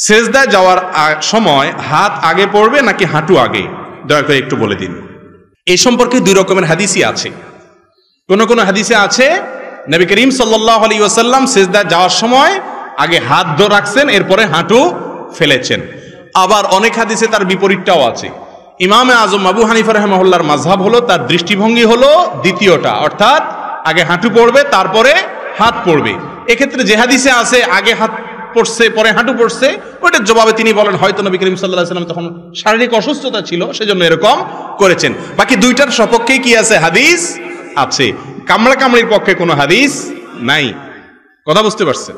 সেজদায় যাওয়ার সময় হাত আগে পড়বে নাকি হাঁটু আগে, দয়া করে একটু বলে দিন। এই সম্পর্কে দুই রকমের হাদিসই আছে। কোন কোন হাদিসে আছে নবী করিম সাল্লাল্লাহু আলাইহি ওয়াসাল্লাম সেজদায় যাওয়ার সময় আগে হাত ধরে রাখছেন, এরপরে হাঁটু ফেলেছেন। আবার অনেক হাদিসে তার বিপরীতটাও আছে। ইমামে আজম আবু হানিফা রাহিমাহুল্লাহর মাযহাব হলো, তার দৃষ্টিভঙ্গি হলো দ্বিতীয়টা, অর্থাৎ আগে হাঁটু পড়বে তারপরে হাত পড়বে। এক্ষেত্রে যে হাদিসে আছে আগে হাত পড়ছে পরে হাঁটু পড়ছে, ওইটার জবাবে তিনি বলেন হয়তো নবী করিম সাল্লাল্লাহু আলাইহি ওয়াসাল্লাম তখন শারীরিক অসুস্থতা ছিল, সেজন্য এরকম করেছেন। বাকি দুইটার সপক্ষে কি আছে? হাদিস আছে। কামড়া কামড়ির পক্ষে কোনো হাদিস নাই। কথা বুঝতে পারছেন?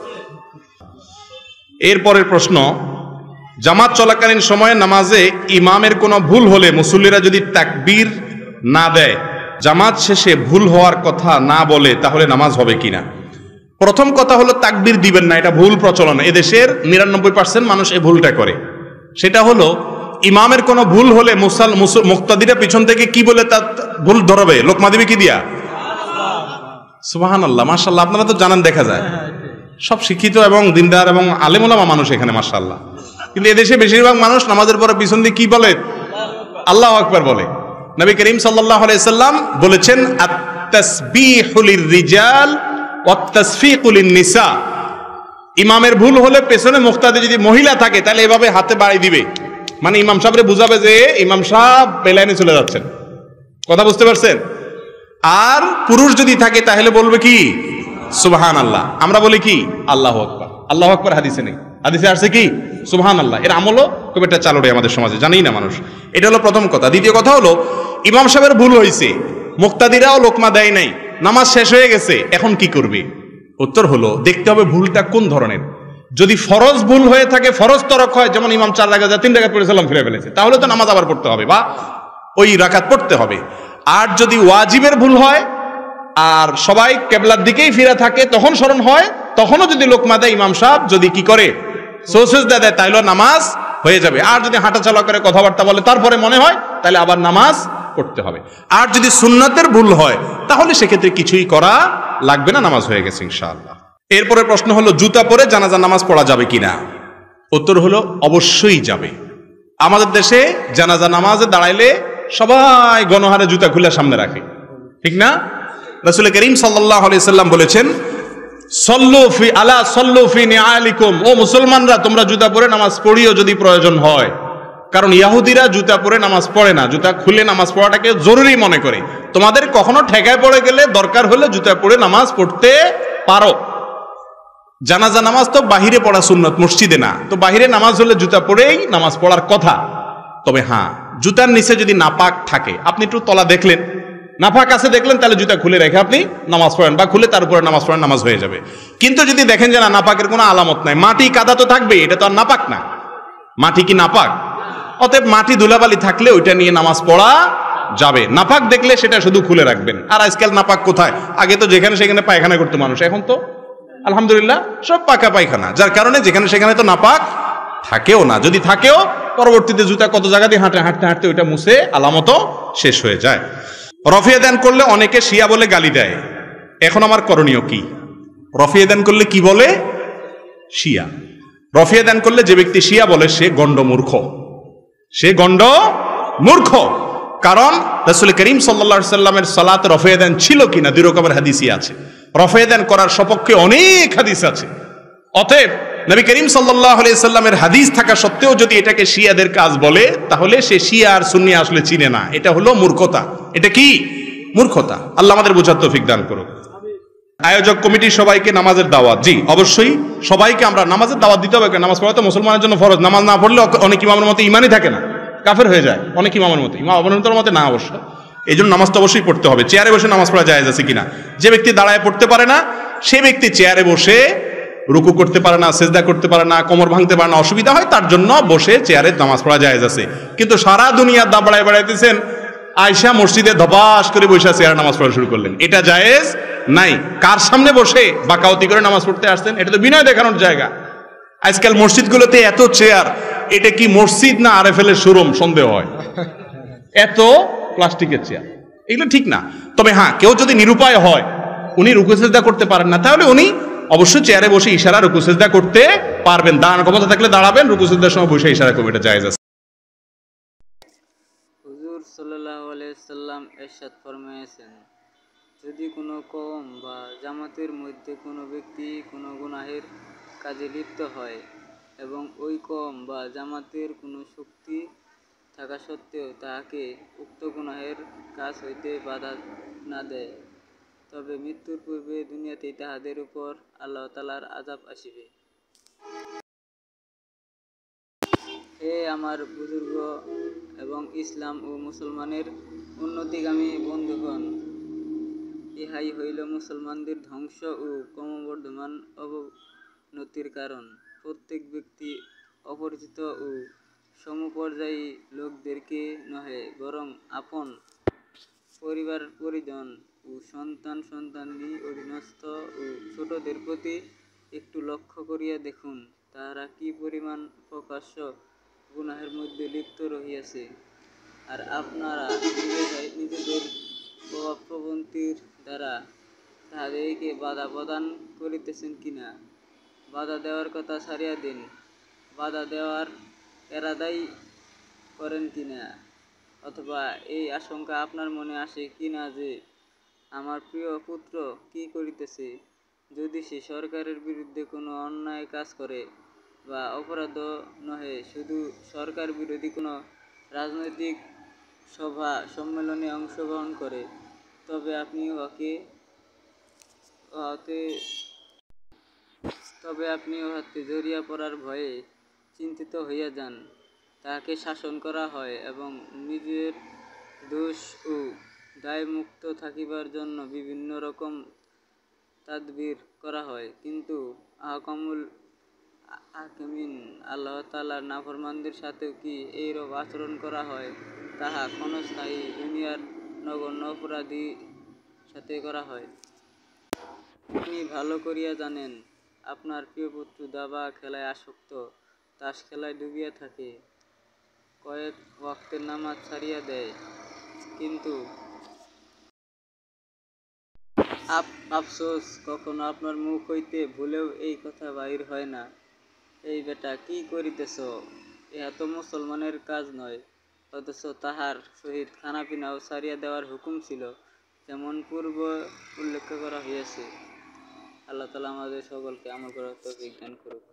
এরপরের প্রশ্ন, জামাত চলাকালীন সময়ে নামাজে ইমামের কোনো ভুল হলে মুসল্লিরা যদি তাকবীর না দেয়, জামাত শেষে ভুল হওয়ার কথা না বলে, তাহলে নামাজ হবে কিনা? প্রথম কথা হলো তাকবীর দিবেন না, এটা ভুল প্রচলন। এদেশের 99% মানুষ এই ভুলটা করে। সেটা হলো ইমামের কোনো ভুল হলে মুক্তাদিরা পিছন থেকে কি বলে তার ভুল ধরবে? লোকমা দিবে কি দিয়া? সুবহানাল্লাহ, মাশাআল্লাহ। আপনারা তো জানেন, দেখা যায় সব শিক্ষিত এবং দিনদার এবং আলেম ওলামা মানুষ এখানে, মাশাআল্লাহ। কিন্তু এদেশে বেশিরভাগ মানুষ নামাজের পরে পিছন দিয়ে কি বলে? আল্লাহু আকবার বলে। নবী করিম সাল্লাল্লাহু আলাইহি সাল্লাম বলেছেন, আত-তাসবিহু লির-রিজাল ওয়াত-তাসফিকু লিন-নিসা। ইমামের ভুল হলে পেছনে মুক্তাদি যদি মহিলা থাকে তাহলে এভাবে হাতে বাড়ি দিবে, মানে ইমাম সাহেবরে বুঝাবে যে ইমাম সাহেব বেলাইনে চলে যাচ্ছেন। কথা বুঝতে পারছেন? আর পুরুষ যদি থাকে তাহলে বলবে কি? সুবহানাল্লাহ। আমরা বলি কি? আল্লাহু আকবার। আল্লাহু আকবার হাদিসে নেই, হাদিসে আসছে কি? সুবহানাল্লাহ। এর আমলও খুব একটা চালু নেই আমাদের সমাজে, জানেই না মানুষ। এটা হলো প্রথম কথা। দ্বিতীয় কথা হলো ইমাম সাহেবের ভুল হয়েছে, মুক্তাদিরাও লোকমা দেয় নাই, নামাজ শেষ হয়ে গেছে, এখন কি করবে? উত্তর হলো দেখতে হবে ভুলটা কোন ধরনের। যদি ফরজ ভুল হয়ে থাকে, ফরজ তরক হয়, যেমন ইমাম 4 রাকাত 3 রাকাত পড়ে সালাম ফিরে ফেলেছে, তাহলে তো নামাজ আবার পড়তে হবে বা ওই রাকাত পড়তে হবে। আর যদি ওয়াজিবের ভুল হয় আর সবাই কেবলার দিকেই ফিরে থাকে, তখন স্মরণ হয়, তখনও যদি লোকমা দেয় ইমাম সাহেব, যদি কি করে সেজদা দেয়, তাইলে নামাজ হয়ে যাবে। আর যদি হাঁটা চলা করে কথাবার্তা বলে তারপরে মনে হয়, তাহলে আবার নামাজ পড়তে হবে। আর যদি সুন্নাতের ভুল হয় তাহলে সেক্ষেত্রে কিছুই করা লাগবে না, নামাজ হয়ে গেছে ইনশাআল্লাহ। এরপরে প্রশ্ন হলো জুতা পরে জানাজা নামাজ পড়া যাবে কিনা? উত্তর হলো অবশ্যই যাবে। আমাদের দেশে জানাজা নামাজে দাঁড়াইলে সবাই গণহারে জুতা খুলে সামনে রাখে, ঠিক না? রাসূল করিম সাল্লাল্লাহু আলাইহি সাল্লাম বলেছেন, সল্লু ফি আলা সল্লু ফি নিআলিকুম, ও মুসলমানরা তোমরা জুতা পরে নামাজ পড়িও যদি প্রয়োজন হয়। কারণ ইহুদিরা জুতা পরে নামাজ পড়ে না, জুতা খুলে নামাজ পড়াটাকে জরুরি মনে করে। তোমাদের কখনো ঠেকায় পড়ে গেলে দরকার হলে জুতা পরে নামাজ পড়তে পারো। জানাজা নামাজ তো বাহিরে পড়া সুন্নত, মসজিদে না। তো বাহিরে নামাজ হলে জুতা পরেই নামাজ পড়ার কথা। তবে হ্যাঁ, জুতার নিচে যদি নাপাক থাকে, আপনি একটু তলা দেখলেন, নাপাক আছে দেখলেন, তাহলে জুতা খুলে রেখে আপনি নামাজ পড়েন, বা খুলে তার উপরে নামাজ পড়েন, নামাজ হয়ে যাবে। কিন্তু যদি দেখেন যে না, নাপাকের কোনো আলামত নাই, মাটি কাদা তো থাকবে, এটা তো আর নাপাক না। মাটি কি নাপাক? অতএব মাটি ধুলাবালি থাকলে ওইটা নিয়ে নামাজ পড়া যাবে। নাপাক দেখলে সেটা শুধু খুলে রাখবেন। আর আজকাল নাপাক কোথায়? আগে তো যেখানে সেখানে পায়খানা করতো মানুষ, এখন তো আলহামদুলিল্লাহ সব পাকা পায়খানা, যার কারণে যেখানে সেখানে তো নাপাক থাকেও না। যদি থাকেও পরবর্তীতে জুতা কত জায়গা দিয়ে হাঁটতে হাঁটতে ওইটা মুছে আলামতও শেষ হয়ে যায়। রফিয়ে দান করলে অনেকে শিয়া বলে গালি দেয়, এখন আমার করণীয় কি? রফিয়ে দান করলে কি বলে? শিয়া। রফিয়ে দান করলে যে ব্যক্তি শিয়া বলে সে গণ্ড মূর্খ, সে গণ্ড মূর্খ। কারণ রাসূল করিম সাল্লাল্লাহু আলাইহি সাল্লামের সালাতে রফিয়ে দান ছিল কিনা 2 রকমের হাদিসই আছে। রফিয়ে দান করার সপক্ষে অনেক হাদিস আছে। অতএব নবী করিম সাল্লাল্লাহু আলাইহি সাল্লামের হাদিস থাকা সত্ত্বেও যদি এটাকে শিয়াদের কাজ বলে, তাহলে সে শিয়া আর সুন্নি আসলে চিনে না। এটা হলো মূর্খতা। এটা কি? মূর্খতা। আল্লাহ আমাদের বোঝার তৌফিক দান করুক। আয়োজক কমিটির সবাইকে নামাজের দাওয়াত। জি, অবশ্যই সবাইকে আমরা নামাজের দাওয়াত দিতে হবে। নামাজ পড়া তো মুসলমানের জন্য ফরজ। নামাজ না পড়লে অনেক ইমামের মতে ইমানই থাকে না, কাফের হয়ে যায় অনেক ইমামের মতে। ইমামের মতে না অবশ্য। এই জন্য নামাজ তো অবশ্যই পড়তে হবে। চেয়ারে বসে নামাজ পড়া জায়েজ আছে কিনা? যে ব্যক্তি দাঁড়ায় পড়তে পারে না, সে ব্যক্তি চেয়ারে বসে রুকু করতে পারে না, সেজদা করতে পারে না, কোমর ভাঙতে পারে না, অসুবিধা হয়, তার জন্য বসে চেয়ারে নামাজ পড়া জায়েজ আছে। কিন্তু সারা দুনিয়া দাবড়ায় বেড়াইতেছেন, আয়সা মসজিদে ধপাস করে বসে চেয়ারে নামাজ পড়া শুরু করলেন, এটা জায়েজ নাই। কার সামনে বসে বাকাওতি করে নামাজ পড়তে আসছেন? এটা তো বিনয় দেখানোর জায়গা। আজকাল মসজিদগুলোতে এত চেয়ার, এটা কি মসজিদ না আরএফএল এর শোরুম সন্দেহ হয়। এত প্লাস্টিকের চেয়ার, এগুলো ঠিক না। তবে হ্যাঁ, কেউ যদি নিরুপায় হয়, উনি রুকু সেজদা করতে পারেন না, তাহলে উনি অবশ্যই চেয়ারে বসে ইশারা রুকু সিজদা করতে পারবেন, দাঁড়ানোর ক্ষমতা থাকলে দাঁড়াবেন, রুকু সিজদার সময় বসে ইশারা করবেন, এটা জায়েজ আছে। হুজুর সাল্লাল্লাহু আলাইহি সাল্লাম ইরশাদ ফরমায়েছেন, যদি কোনো কওম বা জামাতের মধ্যে কোনো ব্যক্তি কোনো গুনাহের কাজে লিপ্ত হয় এবং ওই কওম বা জামাতের কোনো শক্তি থাকা সত্ত্বেও তাহাকে উক্ত গুনাহের কাজ হইতে বাধা না দেয়, তবে মৃত্যুর পূর্বে দুনিয়াতেই তাহাদের উপর আল্লাহ তাআলার আযাব আসিবে। হে আমার বুজুর্গ এবং ইসলাম ও মুসলমানের উন্নতিগামী বন্ধুগণ, ইহাই হইল মুসলমানদের ধ্বংস ও ক্রমবর্ধমান অবনতির কারণ। প্রত্যেক ব্যক্তি অপরিচিত ও সমপর্যায়ী লোকদেরকে নহে, বরং আপন পরিবার পরিজন ও সন্তানাদি অধীনস্থ ও ছোটদের প্রতি একটু লক্ষ্য করিয়া দেখুন, তাহারা কি পরিমাণ প্রকাশ্য গুনাহের মধ্যে লিপ্ত রহিয়াছে, আর আপনারা নিজেদের প্রবণতির দ্বারা তাহাদেরকে বাধা প্রদান করিতেছেন কিনা। বাধা দেওয়ার কথা ছাড়িয়া দিন, বাধা দেওয়ার এরাদাই করেন কিনা, অথবা এই আশঙ্কা আপনার মনে আসে কিনা যে আমার প্রিয় পুত্র কি করিতেছে, যদি সে সরকারের বিরুদ্ধে কোনো অন্যায় কাজ করে বা অপরাধও নহে, শুধু সরকার বিরোধী কোনো রাজনৈতিক সভা সম্মেলনে অংশগ্রহণ করে, তবে আপনি উহাতে জড়িয়া পড়ার ভয়ে চিন্তিত হইয়া যান। তাহাকে শাসন করা হয় এবং নিজের দোষ ও দায়মুক্ত থাকিবার জন্য বিভিন্ন রকম তাদবীর করা হয়, কিন্তু আহকামুল হাকিমিন আল্লাহ তাআলার নাফরমানদের সাথেও কি এইরূপ আচরণ করা হয়, তাহা ক্ষণস্থায়ী দুনিয়ার নগণ্য অপরাধীর সাথে করা হয়। আপনি ভালো করিয়া জানেন, আপনার প্রিয় পুত্র দাবা খেলায় আসক্ত, তাস খেলায় ডুবিয়া থাকে, কয়েক ওয়াক্তের নামাজ ছাড়িয়া দেয়, কিন্তু আফসোস কখনো আপনার মুখ হইতে ভুলেও এই কথা বাহির হয় না, এই বেটা কি করিতেছ, ইহা তো মুসলমানের কাজ নয়। অথচ তাহার সহিত খানাপিনাও ছাড়িয়া দেওয়ার হুকুম ছিল, যেমন পূর্বে উল্লেখ করা হইয়াছে। আল্লাহ তাআলা আমাদের সকলকে আমল করার তৌফিক দান করুক।